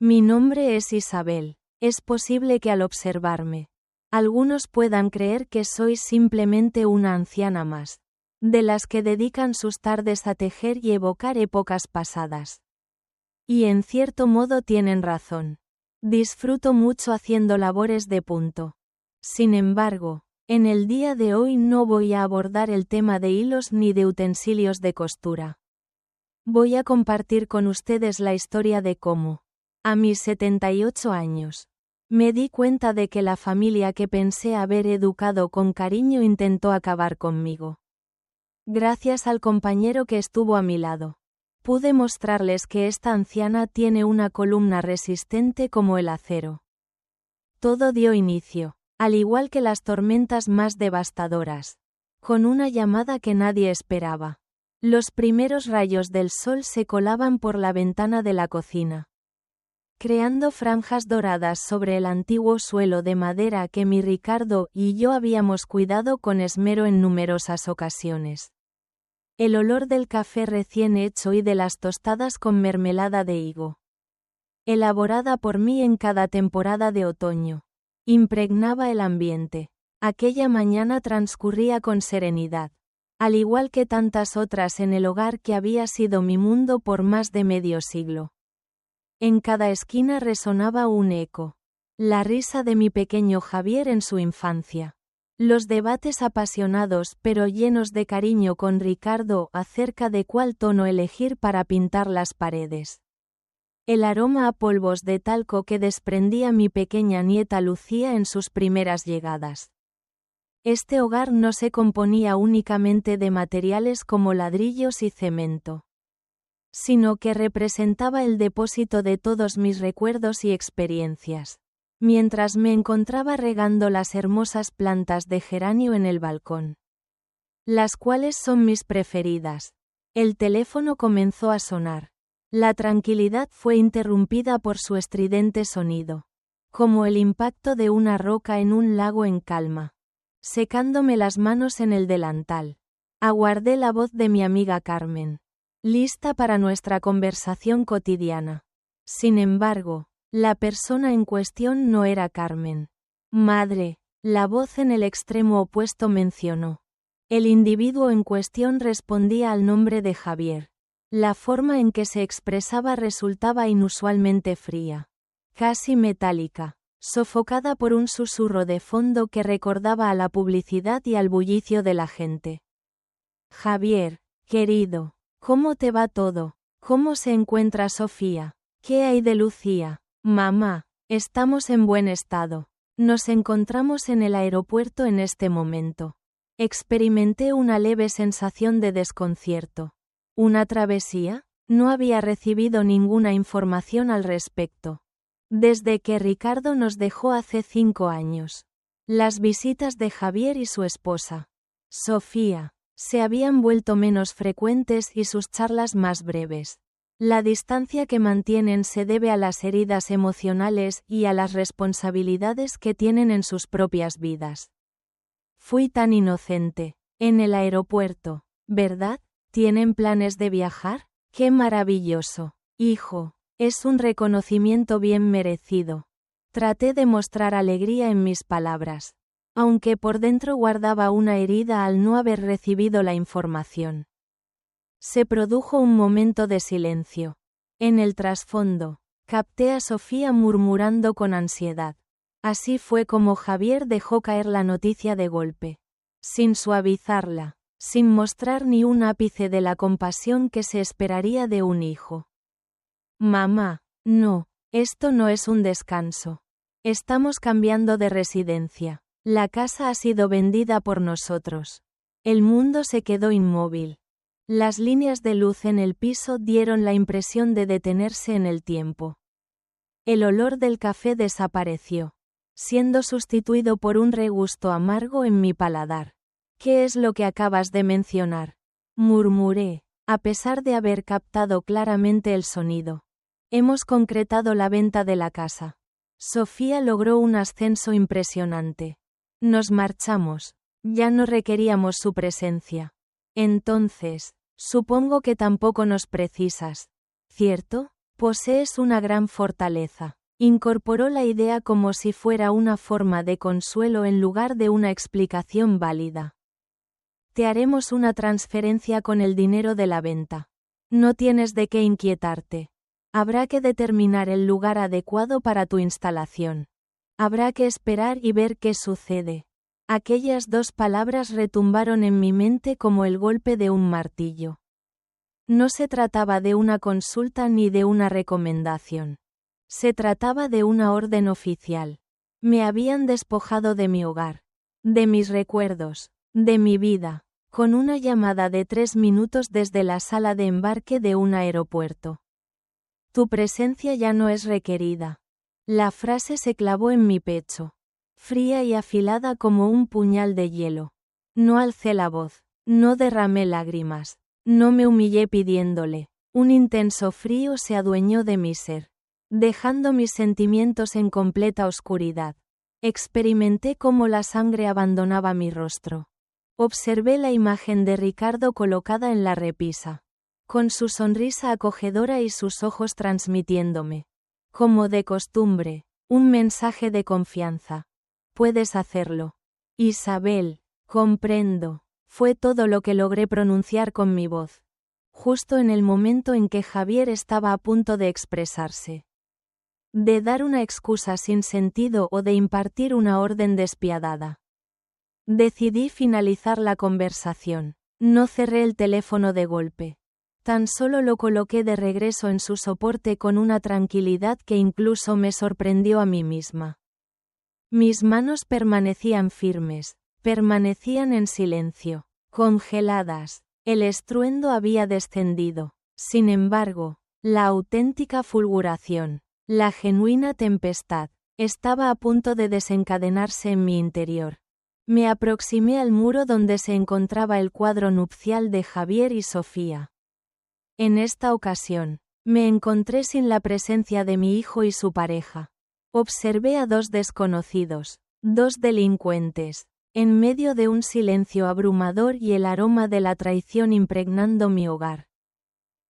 Mi nombre es Isabel. Es posible que al observarme, algunos puedan creer que soy simplemente una anciana más, de las que dedican sus tardes a tejer y evocar épocas pasadas. Y en cierto modo tienen razón. Disfruto mucho haciendo labores de punto. Sin embargo, en el día de hoy no voy a abordar el tema de hilos ni de utensilios de costura. Voy a compartir con ustedes la historia de cómo, a mis 78 años, me di cuenta de que la familia que pensé haber educado con cariño intentó acabar conmigo. Gracias al compañero que estuvo a mi lado, pude mostrarles que esta anciana tiene una columna resistente como el acero. Todo dio inicio, al igual que las tormentas más devastadoras, con una llamada que nadie esperaba. Los primeros rayos del sol se colaban por la ventana de la cocina, creando franjas doradas sobre el antiguo suelo de madera que mi Ricardo y yo habíamos cuidado con esmero en numerosas ocasiones. El olor del café recién hecho y de las tostadas con mermelada de higo, elaborada por mí en cada temporada de otoño, impregnaba el ambiente. Aquella mañana transcurría con serenidad, al igual que tantas otras en el hogar que había sido mi mundo por más de medio siglo. En cada esquina resonaba un eco. La risa de mi pequeño Javier en su infancia. Los debates apasionados pero llenos de cariño con Ricardo acerca de cuál tono elegir para pintar las paredes. El aroma a polvos de talco que desprendía mi pequeña nieta Lucía en sus primeras llegadas. Este hogar no se componía únicamente de materiales como ladrillos y cemento, sino que representaba el depósito de todos mis recuerdos y experiencias, mientras me encontraba regando las hermosas plantas de geranio en el balcón, las cuales son mis preferidas. El teléfono comenzó a sonar. La tranquilidad fue interrumpida por su estridente sonido, como el impacto de una roca en un lago en calma. Secándome las manos en el delantal, aguardé la voz de mi amiga Carmen, lista para nuestra conversación cotidiana. Sin embargo, la persona en cuestión no era Carmen. Madre, la voz en el extremo opuesto mencionó. El individuo en cuestión respondía al nombre de Javier. La forma en que se expresaba resultaba inusualmente fría, casi metálica, sofocada por un susurro de fondo que recordaba a la publicidad y al bullicio de la gente. Javier, querido, ¿cómo te va todo? ¿Cómo se encuentra Sofía? ¿Qué hay de Lucía? Mamá, estamos en buen estado. Nos encontramos en el aeropuerto en este momento. Experimenté una leve sensación de desconcierto. ¿Una travesía? No había recibido ninguna información al respecto. Desde que Ricardo nos dejó hace 5 años. Las visitas de Javier y su esposa, Sofía, se habían vuelto menos frecuentes y sus charlas más breves. La distancia que mantienen se debe a las heridas emocionales y a las responsabilidades que tienen en sus propias vidas. Fui tan inocente. En el aeropuerto, ¿verdad? ¿Tienen planes de viajar? ¡Qué maravilloso! Hijo, es un reconocimiento bien merecido. Traté de mostrar alegría en mis palabras, aunque por dentro guardaba una herida al no haber recibido la información. Se produjo un momento de silencio. En el trasfondo, capté a Sofía murmurando con ansiedad. Así fue como Javier dejó caer la noticia de golpe, sin suavizarla, sin mostrar ni un ápice de la compasión que se esperaría de un hijo. Mamá, no, esto no es un descanso. Estamos cambiando de residencia. La casa ha sido vendida por nosotros. El mundo se quedó inmóvil. Las líneas de luz en el piso dieron la impresión de detenerse en el tiempo. El olor del café desapareció, siendo sustituido por un regusto amargo en mi paladar. ¿Qué es lo que acabas de mencionar?, murmuré, a pesar de haber captado claramente el sonido. Hemos concretado la venta de la casa. Sofía logró un ascenso impresionante. Nos marchamos. Ya no requeríamos su presencia. Entonces, supongo que tampoco nos precisas, ¿cierto? Posees una gran fortaleza. Incorporó la idea como si fuera una forma de consuelo en lugar de una explicación válida. Te haremos una transferencia con el dinero de la venta. No tienes de qué inquietarte. Habrá que determinar el lugar adecuado para tu instalación. Habrá que esperar y ver qué sucede. Aquellas 2 palabras retumbaron en mi mente como el golpe de un martillo. No se trataba de una consulta ni de una recomendación. Se trataba de una orden oficial. Me habían despojado de mi hogar, de mis recuerdos, de mi vida, con una llamada de 3 minutos desde la sala de embarque de un aeropuerto. Tu presencia ya no es requerida. La frase se clavó en mi pecho, fría y afilada como un puñal de hielo. No alcé la voz, no derramé lágrimas, no me humillé pidiéndole. Un intenso frío se adueñó de mi ser, dejando mis sentimientos en completa oscuridad. Experimenté cómo la sangre abandonaba mi rostro. Observé la imagen de Ricardo colocada en la repisa, con su sonrisa acogedora y sus ojos transmitiéndome, como de costumbre, un mensaje de confianza. Puedes hacerlo. Isabel, comprendo, fue todo lo que logré pronunciar con mi voz, justo en el momento en que Javier estaba a punto de expresarse, de dar una excusa sin sentido o de impartir una orden despiadada. Decidí finalizar la conversación. No cerré el teléfono de golpe. Tan solo lo coloqué de regreso en su soporte con una tranquilidad que incluso me sorprendió a mí misma. Mis manos permanecían firmes, permanecían en silencio, congeladas. El estruendo había descendido. Sin embargo, la auténtica fulguración, la genuina tempestad, estaba a punto de desencadenarse en mi interior. Me aproximé al muro donde se encontraba el cuadro nupcial de Javier y Sofía. En esta ocasión, me encontré sin la presencia de mi hijo y su pareja. Observé a 2 desconocidos, 2 delincuentes, en medio de un silencio abrumador y el aroma de la traición impregnando mi hogar.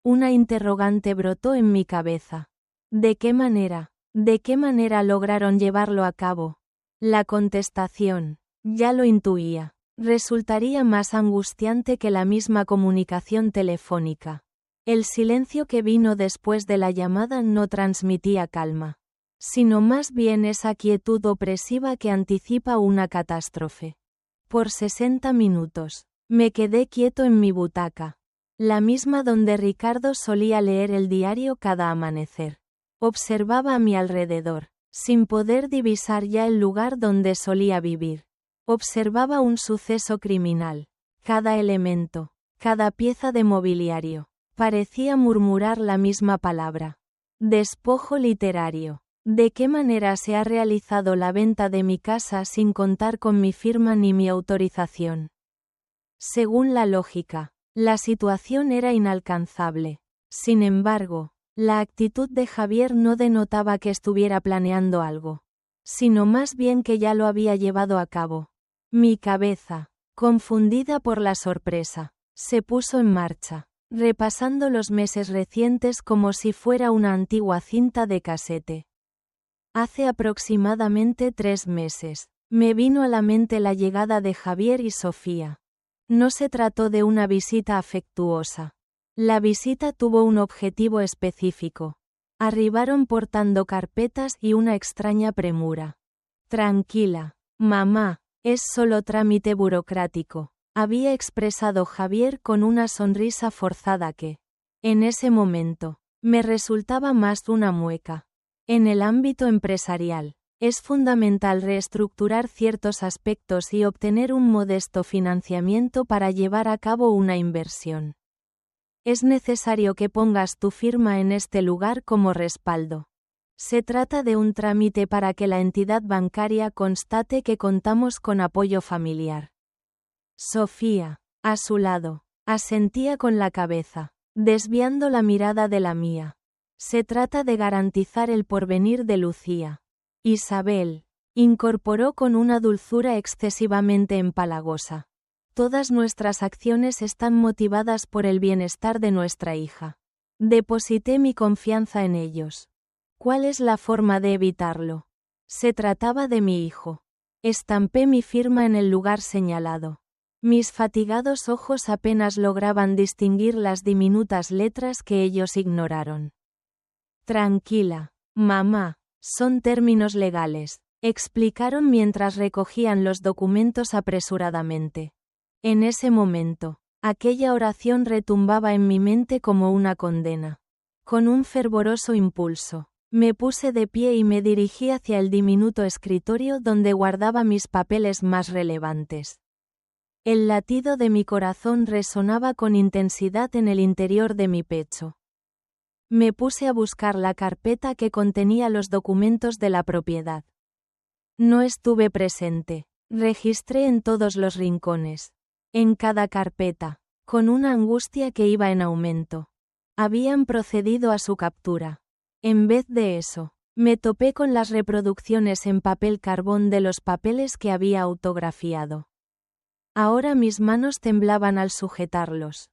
Una interrogante brotó en mi cabeza. ¿De qué manera lograron llevarlo a cabo? La contestación, ya lo intuía, resultaría más angustiante que la misma comunicación telefónica. El silencio que vino después de la llamada no transmitía calma, sino más bien esa quietud opresiva que anticipa una catástrofe. Por 60 minutos, me quedé quieto en mi butaca, la misma donde Ricardo solía leer el diario cada amanecer. Observaba a mi alrededor, sin poder divisar ya el lugar donde solía vivir. Observaba un suceso criminal. Cada elemento, cada pieza de mobiliario, parecía murmurar la misma palabra. Despojo literario. ¿De qué manera se ha realizado la venta de mi casa sin contar con mi firma ni mi autorización? Según la lógica, la situación era inalcanzable. Sin embargo, la actitud de Javier no denotaba que estuviera planeando algo, sino más bien que ya lo había llevado a cabo. Mi cabeza, confundida por la sorpresa, se puso en marcha, repasando los meses recientes como si fuera una antigua cinta de casete. Hace aproximadamente 3 meses, me vino a la mente la llegada de Javier y Sofía. No se trató de una visita afectuosa. La visita tuvo un objetivo específico. Arribaron portando carpetas y una extraña premura. Tranquila, mamá, es solo trámite burocrático, había expresado Javier con una sonrisa forzada que, en ese momento, me resultaba más una mueca. En el ámbito empresarial, es fundamental reestructurar ciertos aspectos y obtener un modesto financiamiento para llevar a cabo una inversión. Es necesario que pongas tu firma en este lugar como respaldo. Se trata de un trámite para que la entidad bancaria constate que contamos con apoyo familiar. Sofía, a su lado, asentía con la cabeza, desviando la mirada de la mía. Se trata de garantizar el porvenir de Lucía. Isabel, incorporó con una dulzura excesivamente empalagosa. Todas nuestras acciones están motivadas por el bienestar de nuestra hija. Deposité mi confianza en ellos. ¿Cuál es la forma de evitarlo? Se trataba de mi hijo. Estampé mi firma en el lugar señalado. Mis fatigados ojos apenas lograban distinguir las diminutas letras que ellos ignoraron. Tranquila, mamá, son términos legales, explicaron mientras recogían los documentos apresuradamente. En ese momento, aquella oración retumbaba en mi mente como una condena. Con un fervoroso impulso, me puse de pie y me dirigí hacia el diminuto escritorio donde guardaba mis papeles más relevantes. El latido de mi corazón resonaba con intensidad en el interior de mi pecho. Me puse a buscar la carpeta que contenía los documentos de la propiedad. No estuve presente. Registré en todos los rincones. En cada carpeta, con una angustia que iba en aumento. Habían procedido a su captura. En vez de eso, me topé con las reproducciones en papel carbón de los papeles que había autografiado. Ahora mis manos temblaban al sujetarlos.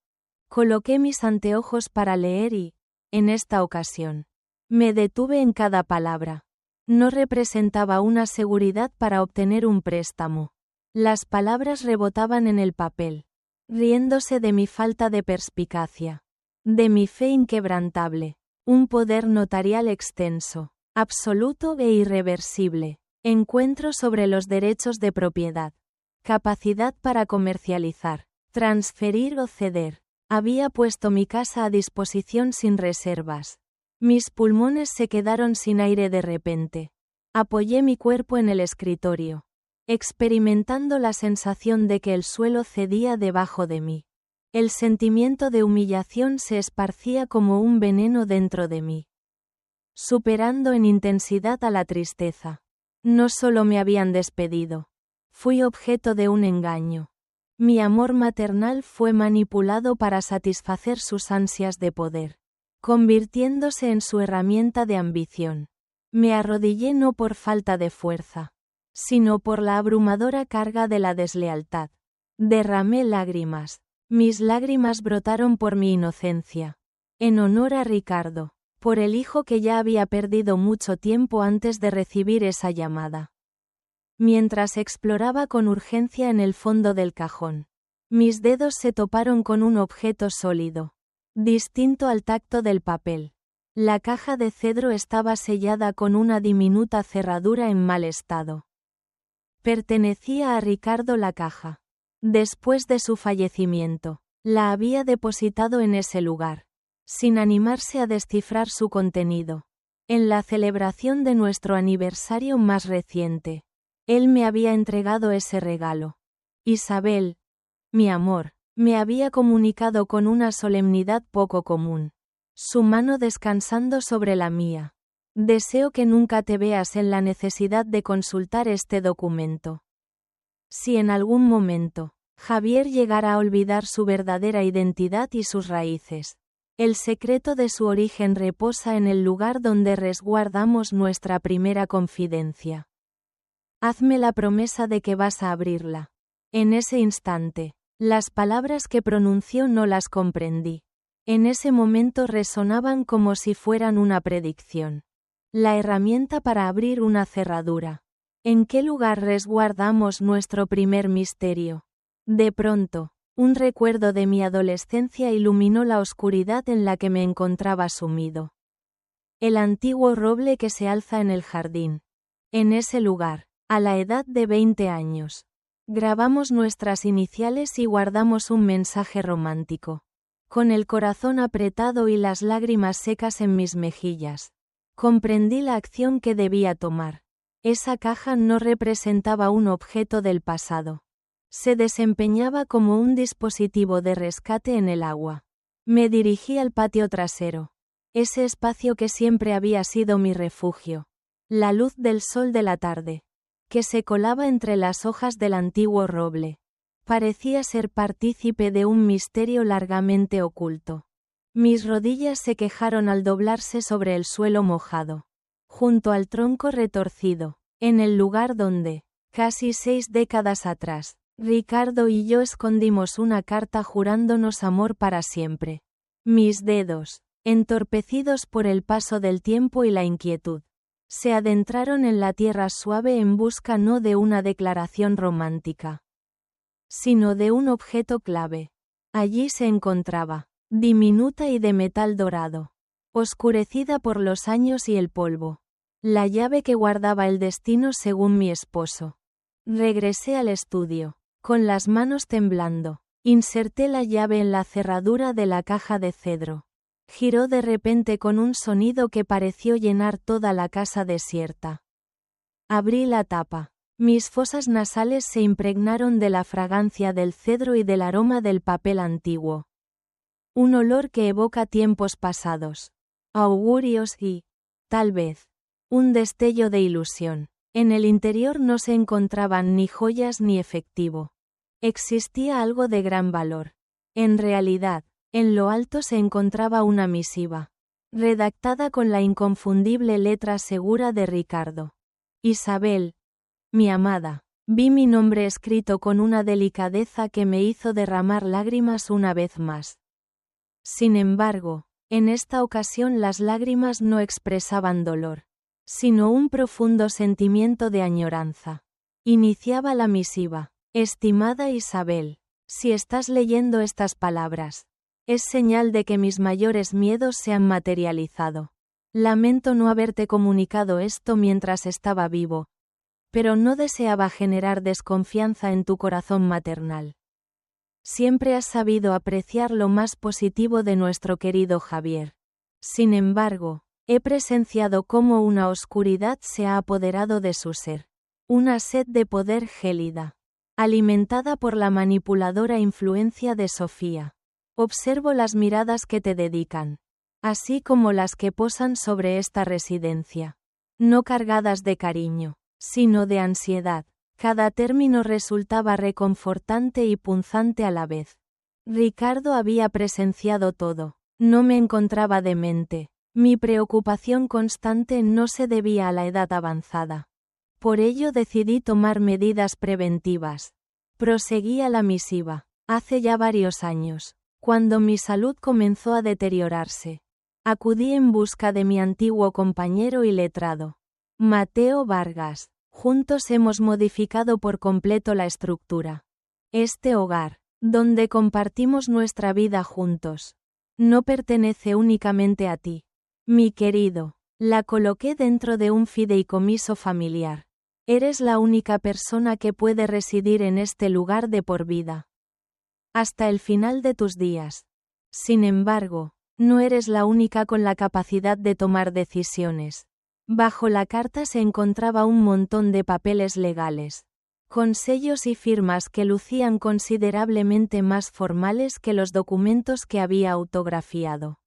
Coloqué mis anteojos para leer y, en esta ocasión, me detuve en cada palabra. No representaba una seguridad para obtener un préstamo. Las palabras rebotaban en el papel, riéndose de mi falta de perspicacia, de mi fe inquebrantable, un poder notarial extenso, absoluto e irreversible, encuentro sobre los derechos de propiedad, capacidad para comercializar, transferir o ceder. Había puesto mi casa a disposición sin reservas. Mis pulmones se quedaron sin aire de repente. Apoyé mi cuerpo en el escritorio, experimentando la sensación de que el suelo cedía debajo de mí. El sentimiento de humillación se esparcía como un veneno dentro de mí, superando en intensidad a la tristeza. No solo me habían despedido. Fui objeto de un engaño. Mi amor maternal fue manipulado para satisfacer sus ansias de poder, convirtiéndose en su herramienta de ambición. Me arrodillé no por falta de fuerza, sino por la abrumadora carga de la deslealtad. Derramé lágrimas. Mis lágrimas brotaron por mi inocencia. En honor a Ricardo, por el hijo que ya había perdido mucho tiempo antes de recibir esa llamada. Mientras exploraba con urgencia en el fondo del cajón, mis dedos se toparon con un objeto sólido, distinto al tacto del papel. La caja de cedro estaba sellada con una diminuta cerradura en mal estado. Pertenecía a Ricardo la caja. Después de su fallecimiento, la había depositado en ese lugar, sin animarse a descifrar su contenido. En la celebración de nuestro aniversario más reciente, él me había entregado ese regalo. Isabel, mi amor, me había comunicado con una solemnidad poco común, su mano descansando sobre la mía. Deseo que nunca te veas en la necesidad de consultar este documento. Si en algún momento, Javier llegara a olvidar su verdadera identidad y sus raíces, el secreto de su origen reposa en el lugar donde resguardamos nuestra primera confidencia. Hazme la promesa de que vas a abrirla. En ese instante, las palabras que pronunció no las comprendí. En ese momento resonaban como si fueran una predicción. La herramienta para abrir una cerradura. ¿En qué lugar resguardamos nuestro primer misterio? De pronto, un recuerdo de mi adolescencia iluminó la oscuridad en la que me encontraba sumido. El antiguo roble que se alza en el jardín. En ese lugar, a la edad de 20 años, grabamos nuestras iniciales y guardamos un mensaje romántico. Con el corazón apretado y las lágrimas secas en mis mejillas, comprendí la acción que debía tomar. Esa caja no representaba un objeto del pasado. Se desempeñaba como un dispositivo de rescate en el agua. Me dirigí al patio trasero. Ese espacio que siempre había sido mi refugio. La luz del sol de la tarde, que se colaba entre las hojas del antiguo roble, parecía ser partícipe de un misterio largamente oculto. Mis rodillas se quejaron al doblarse sobre el suelo mojado, junto al tronco retorcido, en el lugar donde, casi 6 décadas atrás, Ricardo y yo escondimos una carta jurándonos amor para siempre. Mis dedos, entorpecidos por el paso del tiempo y la inquietud, se adentraron en la tierra suave en busca no de una declaración romántica, sino de un objeto clave. Allí se encontraba, diminuta y de metal dorado, oscurecida por los años y el polvo, la llave que guardaba el destino según mi esposo. Regresé al estudio, con las manos temblando, inserté la llave en la cerradura de la caja de cedro. Giró de repente con un sonido que pareció llenar toda la casa desierta. Abrí la tapa. Mis fosas nasales se impregnaron de la fragancia del cedro y del aroma del papel antiguo. Un olor que evoca tiempos pasados, augurios y, tal vez, un destello de ilusión. En el interior no se encontraban ni joyas ni efectivo. Existía algo de gran valor. En realidad, en lo alto se encontraba una misiva, redactada con la inconfundible letra segura de Ricardo. Isabel, mi amada. Vi mi nombre escrito con una delicadeza que me hizo derramar lágrimas una vez más. Sin embargo, en esta ocasión las lágrimas no expresaban dolor, sino un profundo sentimiento de añoranza. Iniciaba la misiva. Estimada Isabel, si estás leyendo estas palabras, es señal de que mis mayores miedos se han materializado. Lamento no haberte comunicado esto mientras estaba vivo, pero no deseaba generar desconfianza en tu corazón maternal. Siempre has sabido apreciar lo más positivo de nuestro querido Javier. Sin embargo, he presenciado cómo una oscuridad se ha apoderado de su ser. Una sed de poder gélida, alimentada por la manipuladora influencia de Sofía. Observo las miradas que te dedican, así como las que posan sobre esta residencia. No cargadas de cariño, sino de ansiedad. Cada término resultaba reconfortante y punzante a la vez. Ricardo había presenciado todo. No me encontraba demente. Mi preocupación constante no se debía a la edad avanzada. Por ello decidí tomar medidas preventivas. Proseguía la misiva. Hace ya varios años, cuando mi salud comenzó a deteriorarse, acudí en busca de mi antiguo compañero y letrado, Mateo Vargas. Juntos hemos modificado por completo la estructura. Este hogar, donde compartimos nuestra vida juntos, no pertenece únicamente a ti, mi querido. La coloqué dentro de un fideicomiso familiar. Eres la única persona que puede residir en este lugar de por vida, hasta el final de tus días. Sin embargo, no eres la única con la capacidad de tomar decisiones. Bajo la carta se encontraba un montón de papeles legales, con sellos y firmas que lucían considerablemente más formales que los documentos que había autografiado.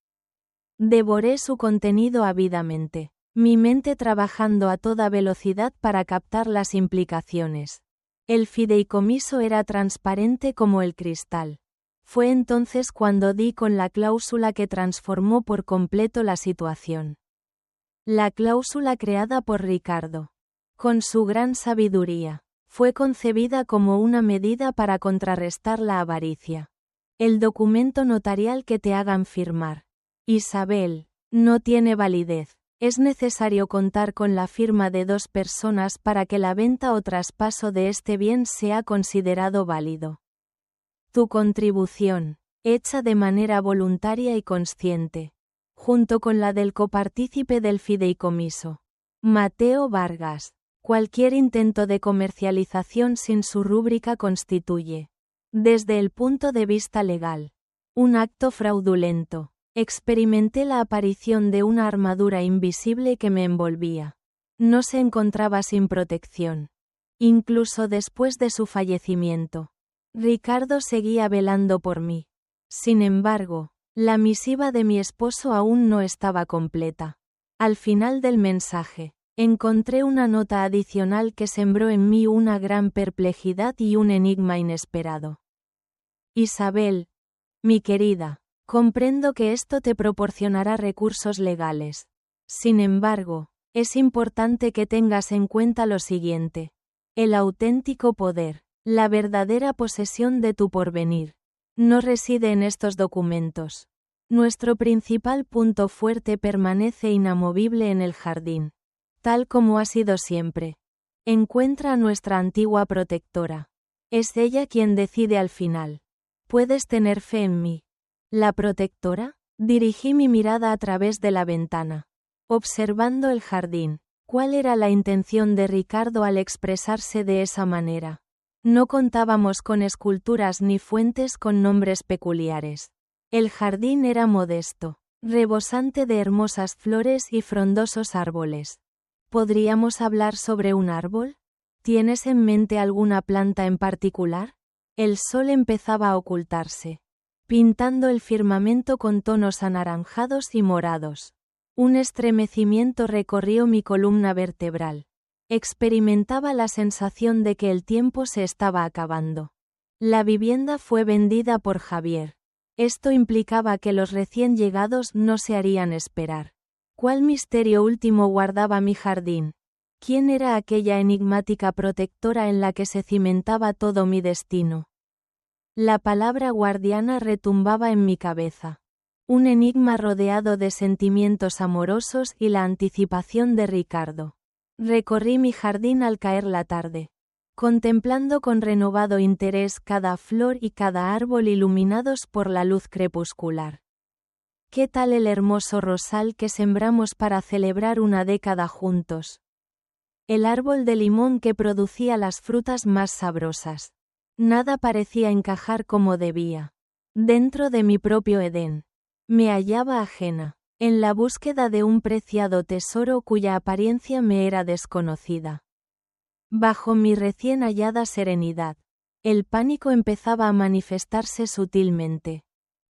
Devoré su contenido ávidamente, mi mente trabajando a toda velocidad para captar las implicaciones. El fideicomiso era transparente como el cristal. Fue entonces cuando di con la cláusula que transformó por completo la situación. La cláusula creada por Ricardo, con su gran sabiduría, fue concebida como una medida para contrarrestar la avaricia. El documento notarial que te hagan firmar, Isabel, no tiene validez. Es necesario contar con la firma de 2 personas para que la venta o traspaso de este bien sea considerado válido. Tu contribución, hecha de manera voluntaria y consciente, junto con la del copartícipe del fideicomiso, Mateo Vargas. Cualquier intento de comercialización sin su rúbrica constituye, desde el punto de vista legal, un acto fraudulento. Experimenté la aparición de una armadura invisible que me envolvía. No se encontraba sin protección. Incluso después de su fallecimiento, Ricardo seguía velando por mí. Sin embargo, la misiva de mi esposo aún no estaba completa. Al final del mensaje, encontré una nota adicional que sembró en mí una gran perplejidad y un enigma inesperado. Isabel, mi querida, comprendo que esto te proporcionará recursos legales. Sin embargo, es importante que tengas en cuenta lo siguiente. El auténtico poder, la verdadera posesión de tu porvenir, no reside en estos documentos. Nuestro principal punto fuerte permanece inamovible en el jardín. Tal como ha sido siempre. Encuentra a nuestra antigua protectora. Es ella quien decide al final. Puedes tener fe en mí. ¿La protectora? Dirigí mi mirada a través de la ventana. Observando el jardín. ¿Cuál era la intención de Ricardo al expresarse de esa manera? No contábamos con esculturas ni fuentes con nombres peculiares. El jardín era modesto, rebosante de hermosas flores y frondosos árboles. ¿Podríamos hablar sobre un árbol? ¿Tienes en mente alguna planta en particular? El sol empezaba a ocultarse, pintando el firmamento con tonos anaranjados y morados. Un estremecimiento recorrió mi columna vertebral. Experimentaba la sensación de que el tiempo se estaba acabando. La vivienda fue vendida por Javier. Esto implicaba que los recién llegados no se harían esperar. ¿Cuál misterio último guardaba mi jardín? ¿Quién era aquella enigmática protectora en la que se cimentaba todo mi destino? La palabra guardiana retumbaba en mi cabeza. Un enigma rodeado de sentimientos amorosos y la anticipación de Ricardo. Recorrí mi jardín al caer la tarde, contemplando con renovado interés cada flor y cada árbol iluminados por la luz crepuscular. ¿Qué tal el hermoso rosal que sembramos para celebrar una década juntos? El árbol de limón que producía las frutas más sabrosas. Nada parecía encajar como debía. Dentro de mi propio Edén. Me hallaba ajena, en la búsqueda de un preciado tesoro cuya apariencia me era desconocida. Bajo mi recién hallada serenidad, el pánico empezaba a manifestarse sutilmente.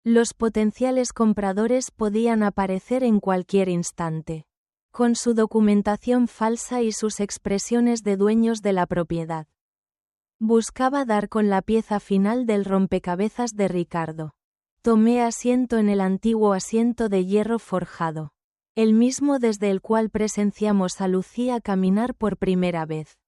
Los potenciales compradores podían aparecer en cualquier instante, con su documentación falsa y sus expresiones de dueños de la propiedad. Buscaba dar con la pieza final del rompecabezas de Ricardo. Tomé asiento en el antiguo asiento de hierro forjado, el mismo desde el cual presenciamos a Lucía caminar por primera vez.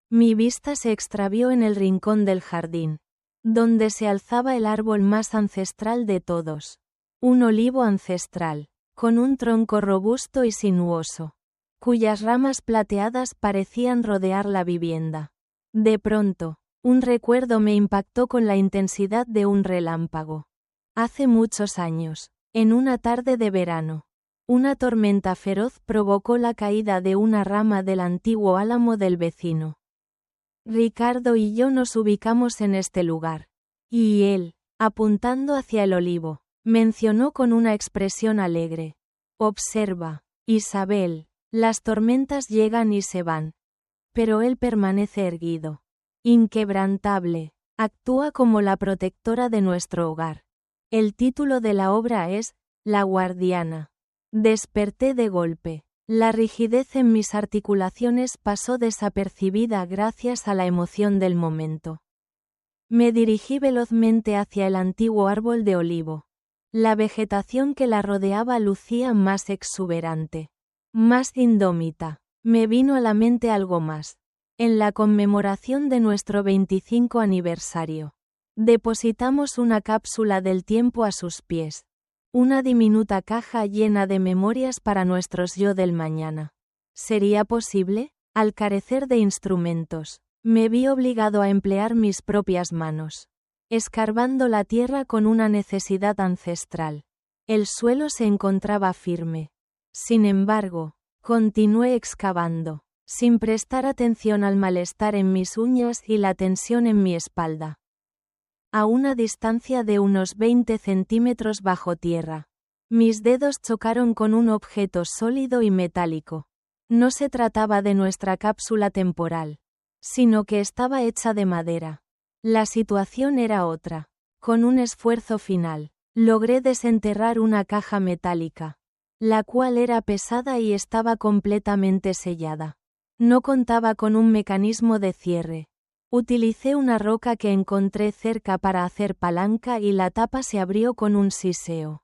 Mi vista se extravió en el rincón del jardín, donde se alzaba el árbol más ancestral de todos. Un olivo ancestral, con un tronco robusto y sinuoso, cuyas ramas plateadas parecían rodear la vivienda. De pronto, un recuerdo me impactó con la intensidad de un relámpago. Hace muchos años, en una tarde de verano, una tormenta feroz provocó la caída de una rama del antiguo álamo del vecino. Ricardo y yo nos ubicamos en este lugar. Y él, apuntando hacia el olivo, mencionó con una expresión alegre: «Observa, Isabel, las tormentas llegan y se van. Pero él permanece erguido. Inquebrantable, actúa como la protectora de nuestro hogar». El título de la obra es La Guardiana. Desperté de golpe. La rigidez en mis articulaciones pasó desapercibida gracias a la emoción del momento. Me dirigí velozmente hacia el antiguo árbol de olivo. La vegetación que la rodeaba lucía más exuberante, más indómita. Me vino a la mente algo más. En la conmemoración de nuestro 25 aniversario, depositamos una cápsula del tiempo a sus pies. Una diminuta caja llena de memorias para nuestros yo del mañana. ¿Sería posible? Al carecer de instrumentos, me vi obligado a emplear mis propias manos, escarbando la tierra con una necesidad ancestral. El suelo se encontraba firme. Sin embargo, continué excavando, sin prestar atención al malestar en mis uñas y la tensión en mi espalda. A una distancia de unos 20 centímetros bajo tierra, mis dedos chocaron con un objeto sólido y metálico. No se trataba de nuestra cápsula temporal, sino que estaba hecha de madera. La situación era otra. Con un esfuerzo final, logré desenterrar una caja metálica, la cual era pesada y estaba completamente sellada. No contaba con un mecanismo de cierre. Utilicé una roca que encontré cerca para hacer palanca y la tapa se abrió con un siseo,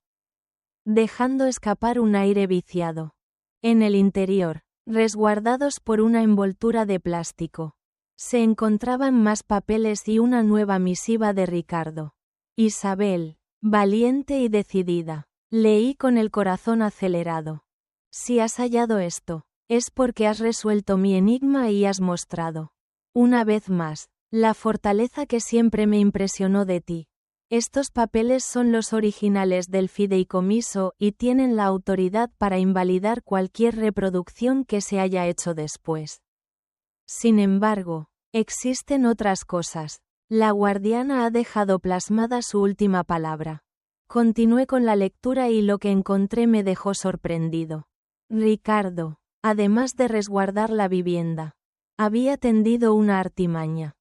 dejando escapar un aire viciado. En el interior, resguardados por una envoltura de plástico, se encontraban más papeles y una nueva misiva de Ricardo. Isabel, Valiente y decidida. Leí con el corazón acelerado. Si has hallado esto, es porque has resuelto mi enigma y has mostrado, una vez más, la fortaleza que siempre me impresionó de ti. Estos papeles son los originales del fideicomiso y tienen la autoridad para invalidar cualquier reproducción que se haya hecho después. Sin embargo, existen otras cosas. La guardiana ha dejado plasmada su última palabra. Continué con la lectura y lo que encontré me dejó sorprendido. Ricardo, además de resguardar la vivienda, había tendido una artimaña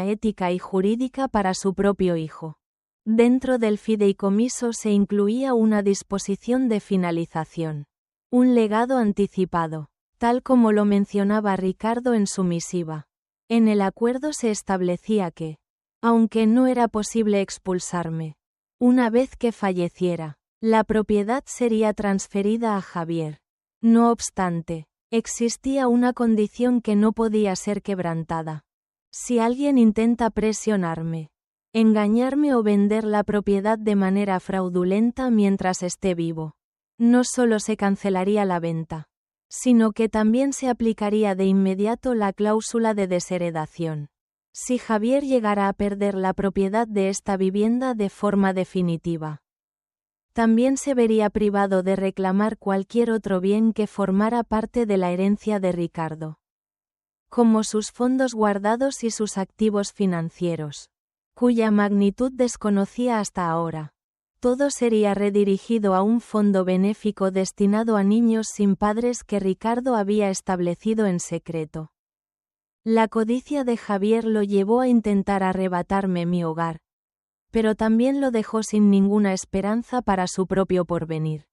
ética y jurídica para su propio hijo. Dentro del fideicomiso se incluía una disposición de finalización. Un legado anticipado, tal como lo mencionaba Ricardo en su misiva. En el acuerdo se establecía que, aunque no era posible expulsarme, una vez que falleciera, la propiedad sería transferida a Javier. No obstante, existía una condición que no podía ser quebrantada. Si alguien intenta presionarme, engañarme o vender la propiedad de manera fraudulenta mientras esté vivo, no solo se cancelaría la venta, sino que también se aplicaría de inmediato la cláusula de desheredación. Si Javier llegara a perder la propiedad de esta vivienda de forma definitiva, también se vería privado de reclamar cualquier otro bien que formara parte de la herencia de Ricardo, como sus fondos guardados y sus activos financieros, cuya magnitud desconocía hasta ahora. Todo sería redirigido a un fondo benéfico destinado a niños sin padres que Ricardo había establecido en secreto. La codicia de Javier lo llevó a intentar arrebatarme mi hogar, pero también lo dejó sin ninguna esperanza para su propio porvenir.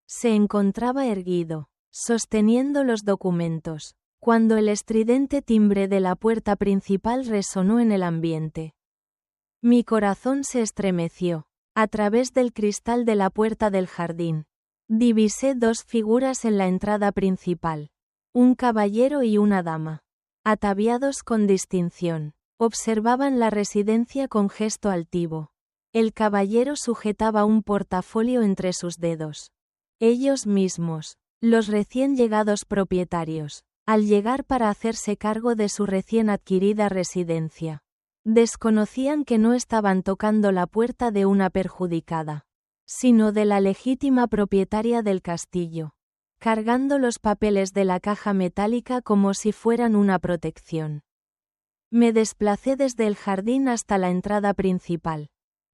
Se encontraba erguido, sosteniendo los documentos, cuando el estridente timbre de la puerta principal resonó en el ambiente. Mi corazón se estremeció. A través del cristal de la puerta del jardín, divisé dos figuras en la entrada principal. Un caballero y una dama, ataviados con distinción, observaban la residencia con gesto altivo. El caballero sujetaba un portafolio entre sus dedos. Ellos mismos, los recién llegados propietarios, al llegar para hacerse cargo de su recién adquirida residencia, desconocían que no estaban tocando la puerta de una perjudicada, sino de la legítima propietaria del castillo, cargando los papeles de la caja metálica como si fueran una protección. Me desplacé desde el jardín hasta la entrada principal.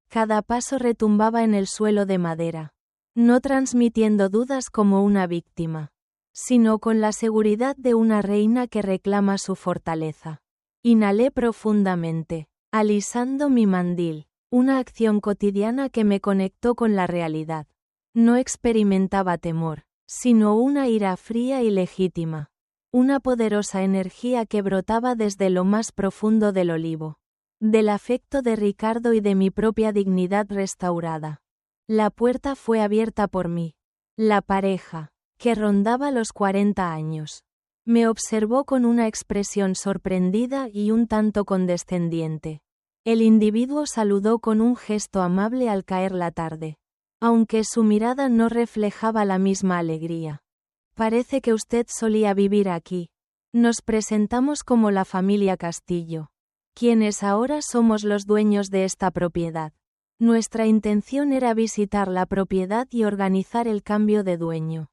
Cada paso retumbaba en el suelo de madera, no transmitiendo dudas como una víctima, sino con la seguridad de una reina que reclama su fortaleza. Inhalé profundamente, alisando mi mandil, una acción cotidiana que me conectó con la realidad. No experimentaba temor, sino una ira fría y legítima. Una poderosa energía que brotaba desde lo más profundo del olivo, del afecto de Ricardo y de mi propia dignidad restaurada. La puerta fue abierta por mí. La pareja, que rondaba los 40 años, me observó con una expresión sorprendida y un tanto condescendiente. El individuo saludó con un gesto amable al caer la tarde, aunque su mirada no reflejaba la misma alegría. Parece que usted solía vivir aquí. Nos presentamos como la familia Castillo, quienes ahora somos los dueños de esta propiedad. Nuestra intención era visitar la propiedad y organizar el cambio de dueño.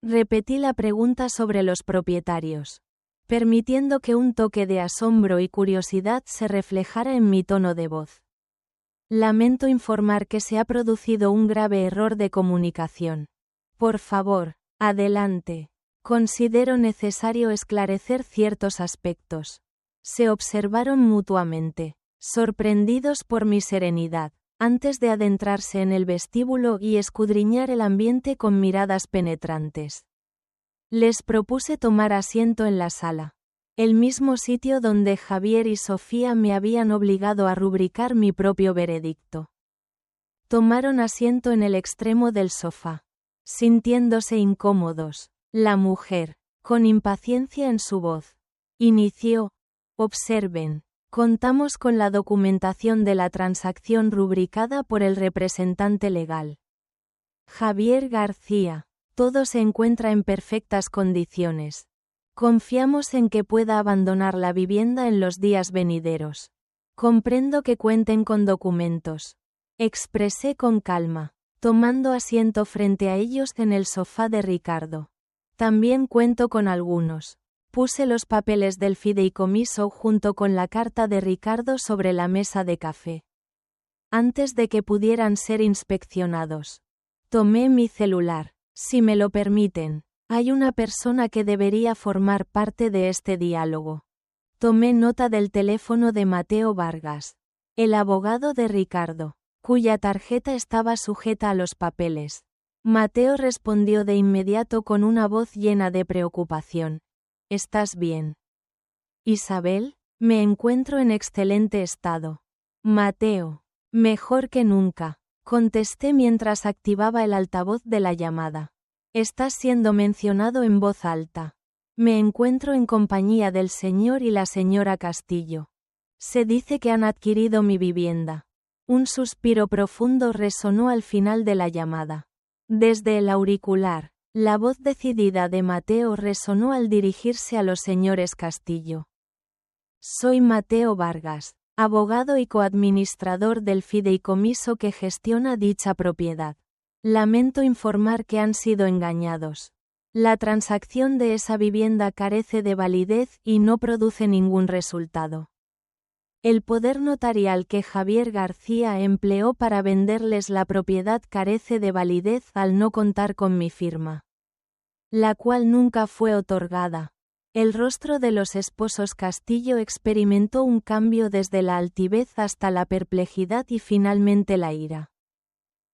Repetí la pregunta sobre los propietarios, permitiendo que un toque de asombro y curiosidad se reflejara en mi tono de voz. Lamento informar que se ha producido un grave error de comunicación. Por favor, adelante. Considero necesario esclarecer ciertos aspectos. Se observaron mutuamente, sorprendidos por mi serenidad, antes de adentrarse en el vestíbulo y escudriñar el ambiente con miradas penetrantes. Les propuse tomar asiento en la sala, el mismo sitio donde Javier y Sofía me habían obligado a rubricar mi propio veredicto. Tomaron asiento en el extremo del sofá, sintiéndose incómodos. La mujer, con impaciencia en su voz, inició: observen, Contamos con la documentación de la transacción rubricada por el representante legal. Javier García. Todo se encuentra en perfectas condiciones. Confiamos en que pueda abandonar la vivienda en los días venideros. Comprendo que cuenten con documentos. Expresé con calma, tomando asiento frente a ellos en el sofá de Ricardo. También cuento con algunos. Puse los papeles del fideicomiso junto con la carta de Ricardo sobre la mesa de café. Antes de que pudieran ser inspeccionados. Tomé mi celular. Si me lo permiten, hay una persona que debería formar parte de este diálogo. Tomé nota del teléfono de Mateo Vargas, el abogado de Ricardo, cuya tarjeta estaba sujeta a los papeles. Mateo respondió de inmediato con una voz llena de preocupación. ¿Estás bien? Isabel, me encuentro en excelente estado. Mateo, mejor que nunca, contesté mientras activaba el altavoz de la llamada. Estás siendo mencionado en voz alta. Me encuentro en compañía del señor y la señora Castillo. Se dice que han adquirido mi vivienda. Un suspiro profundo resonó al final de la llamada. Desde el auricular, la voz decidida de Mateo resonó al dirigirse a los señores Castillo. Soy Mateo Vargas, abogado y coadministrador del fideicomiso que gestiona dicha propiedad. Lamento informar que han sido engañados. La transacción de esa vivienda carece de validez y no produce ningún resultado. El poder notarial que Javier García empleó para venderles la propiedad carece de validez al no contar con mi firma, la cual nunca fue otorgada. El rostro de los esposos Castillo experimentó un cambio desde la altivez hasta la perplejidad y finalmente la ira.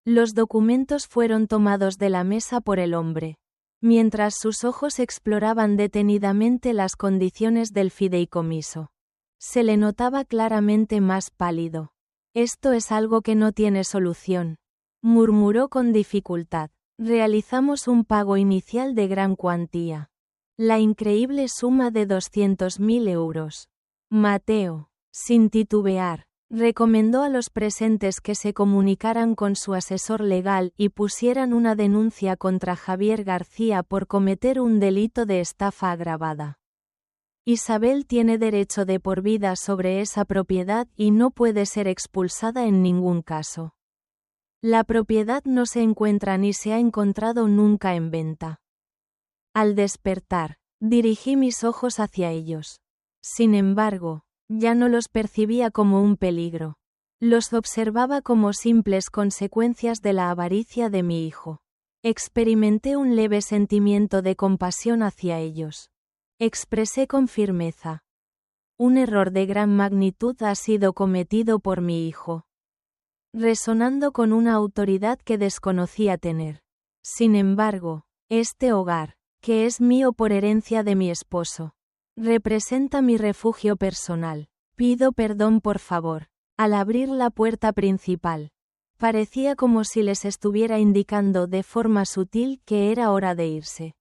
Los documentos fueron tomados de la mesa por el hombre, mientras sus ojos exploraban detenidamente las condiciones del fideicomiso. Se le notaba claramente más pálido. Esto es algo que no tiene solución, murmuró con dificultad. Realizamos un pago inicial de gran cuantía. La increíble suma de 200.000 euros. Mateo, sin titubear, recomendó a los presentes que se comunicaran con su asesor legal y pusieran una denuncia contra Javier García por cometer un delito de estafa agravada. Isabel tiene derecho de por vida sobre esa propiedad y no puede ser expulsada en ningún caso. La propiedad no se encuentra ni se ha encontrado nunca en venta. Al despertar, dirigí mis ojos hacia ellos. Sin embargo, ya no los percibía como un peligro. Los observaba como simples consecuencias de la avaricia de mi hijo. Experimenté un leve sentimiento de compasión hacia ellos. Expresé con firmeza. Un error de gran magnitud ha sido cometido por mi hijo. Resonando con una autoridad que desconocía tener. Sin embargo, este hogar, que es mío por herencia de mi esposo, representa mi refugio personal. Pido perdón por favor. Al abrir la puerta principal, parecía como si les estuviera indicando de forma sutil que era hora de irse.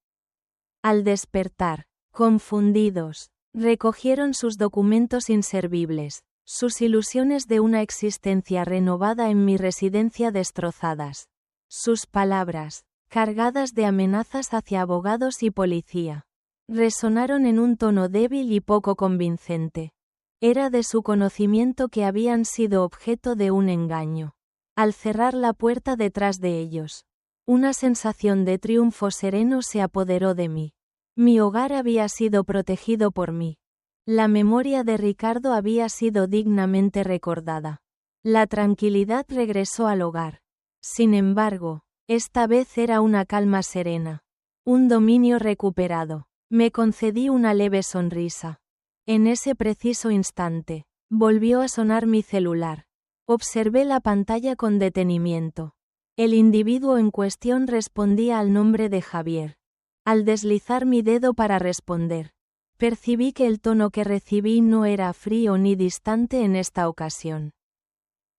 Al despertar, confundidos, recogieron sus documentos inservibles, sus ilusiones de una existencia renovada en mi residencia destrozadas. Sus palabras, cargadas de amenazas hacia abogados y policía, resonaron en un tono débil y poco convincente. Era de su conocimiento que habían sido objeto de un engaño. Al cerrar la puerta detrás de ellos, una sensación de triunfo sereno se apoderó de mí. Mi hogar había sido protegido por mí. La memoria de Ricardo había sido dignamente recordada. La tranquilidad regresó al hogar. Sin embargo, esta vez era una calma serena. Un dominio recuperado. Me concedí una leve sonrisa. En ese preciso instante, volvió a sonar mi celular. Observé la pantalla con detenimiento. El individuo en cuestión respondía al nombre de Javier. Al deslizar mi dedo para responder, percibí que el tono que recibí no era frío ni distante en esta ocasión.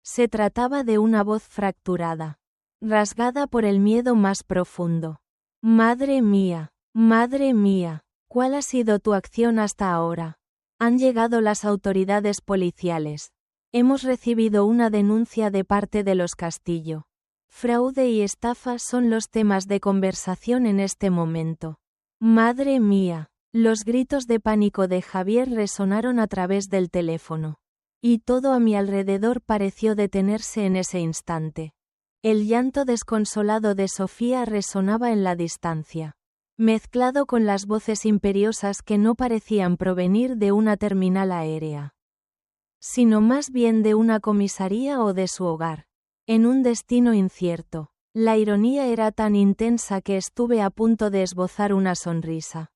Se trataba de una voz fracturada, rasgada por el miedo más profundo. Madre mía, ¿cuál ha sido tu acción hasta ahora? Han llegado las autoridades policiales. Hemos recibido una denuncia de parte de los Castillo. Fraude y estafa son los temas de conversación en este momento. Madre mía. Los gritos de pánico de Javier resonaron a través del teléfono. Y todo a mi alrededor pareció detenerse en ese instante. El llanto desconsolado de Sofía resonaba en la distancia, mezclado con las voces imperiosas que no parecían provenir de una terminal aérea, sino más bien de una comisaría o de su hogar, en un destino incierto. La ironía era tan intensa que estuve a punto de esbozar una sonrisa.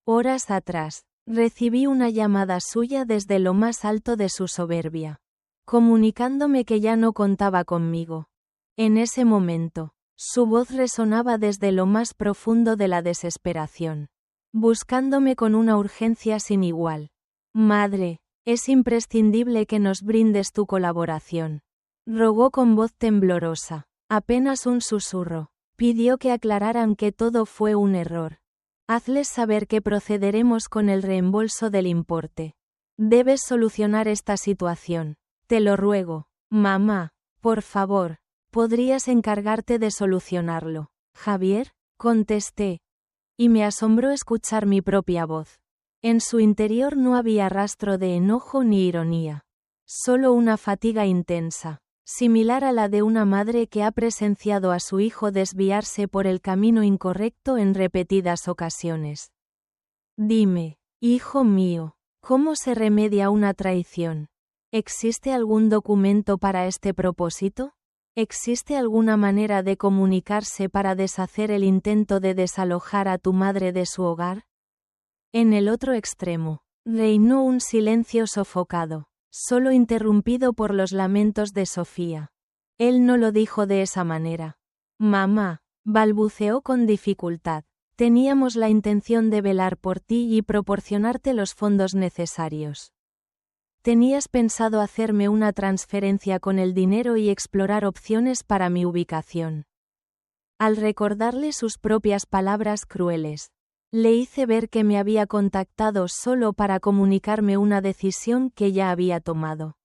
Horas atrás, recibí una llamada suya desde lo más alto de su soberbia, comunicándome que ya no contaba conmigo. En ese momento, su voz resonaba desde lo más profundo de la desesperación, buscándome con una urgencia sin igual. Madre, es imprescindible que nos brindes tu colaboración. Rogó con voz temblorosa, apenas un susurro. Pidió que aclararan que todo fue un error. Hazles saber que procederemos con el reembolso del importe. Debes solucionar esta situación. Te lo ruego. Mamá, por favor, ¿podrías encargarte de solucionarlo? Javier, contesté. Y me asombró escuchar mi propia voz. En su interior no había rastro de enojo ni ironía. Solo una fatiga intensa, similar a la de una madre que ha presenciado a su hijo desviarse por el camino incorrecto en repetidas ocasiones. Dime, hijo mío, ¿cómo se remedia una traición? ¿Existe algún documento para este propósito? ¿Existe alguna manera de comunicarse para deshacer el intento de desalojar a tu madre de su hogar? En el otro extremo, reinó un silencio sofocado, solo interrumpido por los lamentos de Sofía. Él no lo dijo de esa manera. Mamá, balbuceó con dificultad. Teníamos la intención de velar por ti y proporcionarte los fondos necesarios. Tenías pensado hacerme una transferencia con el dinero y explorar opciones para mi ubicación. Al recordarle sus propias palabras crueles, le hice ver que me había contactado solo para comunicarme una decisión que ya había tomado,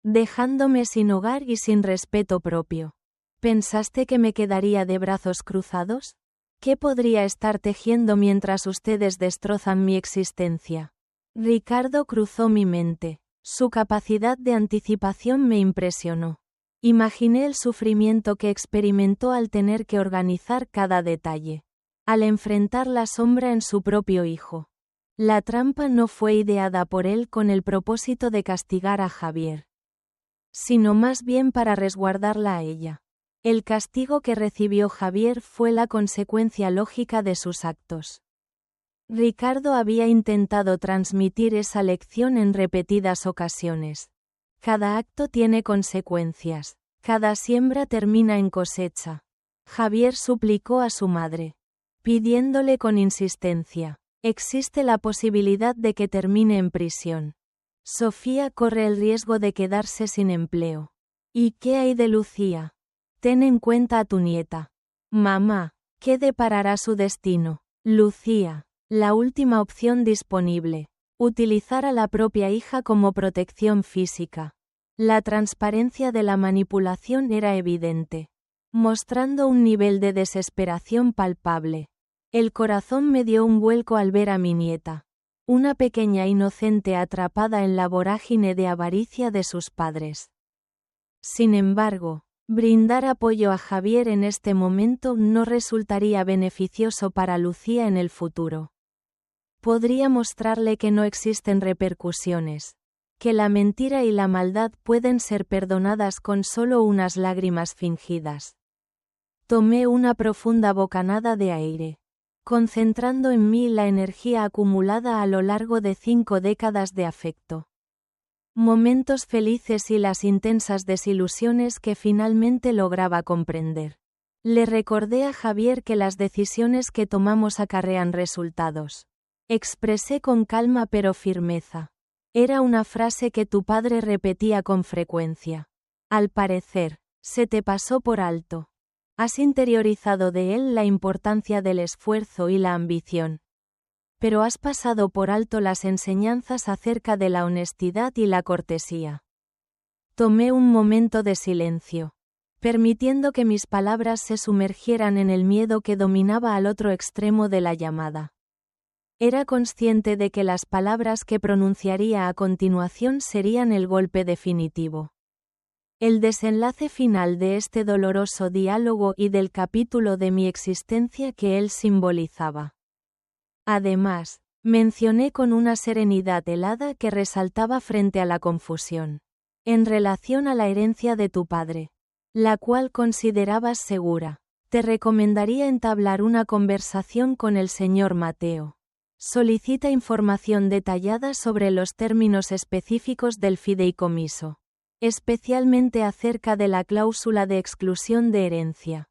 dejándome sin hogar y sin respeto propio. ¿Pensaste que me quedaría de brazos cruzados? ¿Qué podría estar tejiendo mientras ustedes destrozan mi existencia? Ricardo cruzó mi mente. Su capacidad de anticipación me impresionó. Imaginé el sufrimiento que experimentó al tener que organizar cada detalle, al enfrentar la sombra en su propio hijo. La trampa no fue ideada por él con el propósito de castigar a Javier, sino más bien para resguardarla a ella. El castigo que recibió Javier fue la consecuencia lógica de sus actos. Ricardo había intentado transmitir esa lección en repetidas ocasiones. Cada acto tiene consecuencias, cada siembra termina en cosecha. Javier suplicó a su madre, pidiéndole con insistencia. Existe la posibilidad de que termine en prisión. Sofía corre el riesgo de quedarse sin empleo. ¿Y qué hay de Lucía? Ten en cuenta a tu nieta. Mamá, ¿qué deparará su destino? Lucía. La última opción disponible. Utilizar a la propia hija como protección física. La transparencia de la manipulación era evidente, mostrando un nivel de desesperación palpable. El corazón me dio un vuelco al ver a mi nieta, una pequeña inocente atrapada en la vorágine de avaricia de sus padres. Sin embargo, brindar apoyo a Javier en este momento no resultaría beneficioso para Lucía en el futuro. Podría mostrarle que no existen repercusiones, que la mentira y la maldad pueden ser perdonadas con solo unas lágrimas fingidas. Tomé una profunda bocanada de aire, concentrando en mí la energía acumulada a lo largo de 5 décadas de afecto. Momentos felices y las intensas desilusiones que finalmente lograba comprender. Le recordé a Javier que las decisiones que tomamos acarrean resultados. Expresé con calma pero firmeza. Era una frase que tu padre repetía con frecuencia. Al parecer, se te pasó por alto. Has interiorizado de él la importancia del esfuerzo y la ambición. pero has pasado por alto las enseñanzas acerca de la honestidad y la cortesía. Tomé un momento de silencio, permitiendo que mis palabras se sumergieran en el miedo que dominaba al otro extremo de la llamada. Era consciente de que las palabras que pronunciaría a continuación serían el golpe definitivo. El desenlace final de este doloroso diálogo y del capítulo de mi existencia que él simbolizaba. Además, mencioné con una serenidad helada que resaltaba frente a la confusión. En relación a la herencia de tu padre, la cual considerabas segura, te recomendaría entablar una conversación con el señor Mateo. Solicita información detallada sobre los términos específicos del fideicomiso, especialmente acerca de la cláusula de exclusión de herencia.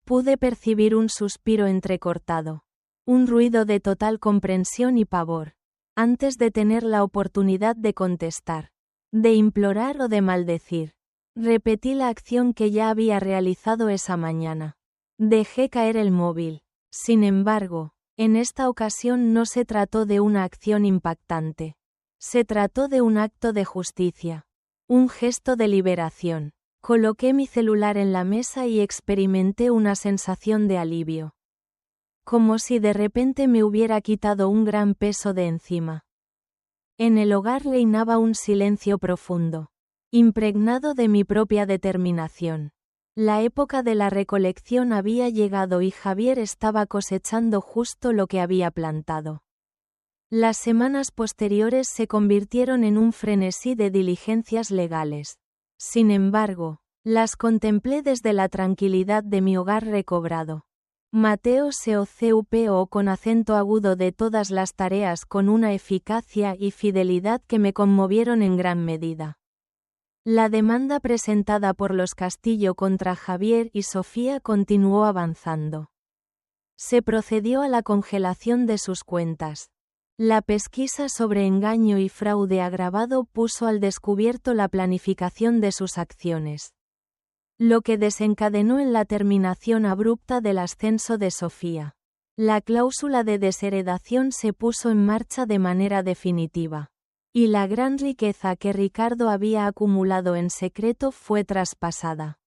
Pude percibir un suspiro entrecortado, un ruido de total comprensión y pavor, antes de tener la oportunidad de contestar, de implorar o de maldecir. Repetí la acción que ya había realizado esa mañana. Dejé caer el móvil. Sin embargo, en esta ocasión no se trató de una acción impactante. Se trató de un acto de justicia. Un gesto de liberación. Coloqué mi celular en la mesa y experimenté una sensación de alivio. Como si de repente me hubiera quitado un gran peso de encima. En el hogar reinaba un silencio profundo, impregnado de mi propia determinación. La época de la recolección había llegado y Javier estaba cosechando justo lo que había plantado. Las semanas posteriores se convirtieron en un frenesí de diligencias legales. Sin embargo, las contemplé desde la tranquilidad de mi hogar recobrado. Mateo se ocupó con acento agudo de todas las tareas con una eficacia y fidelidad que me conmovieron en gran medida. La demanda presentada por los Castillo contra Javier y Sofía continuó avanzando. Se procedió a la congelación de sus cuentas. La pesquisa sobre engaño y fraude agravado puso al descubierto la planificación de sus acciones, lo que desencadenó en la terminación abrupta del ascenso de Sofía. La cláusula de desheredación se puso en marcha de manera definitiva, y la gran riqueza que Ricardo había acumulado en secreto fue traspasada.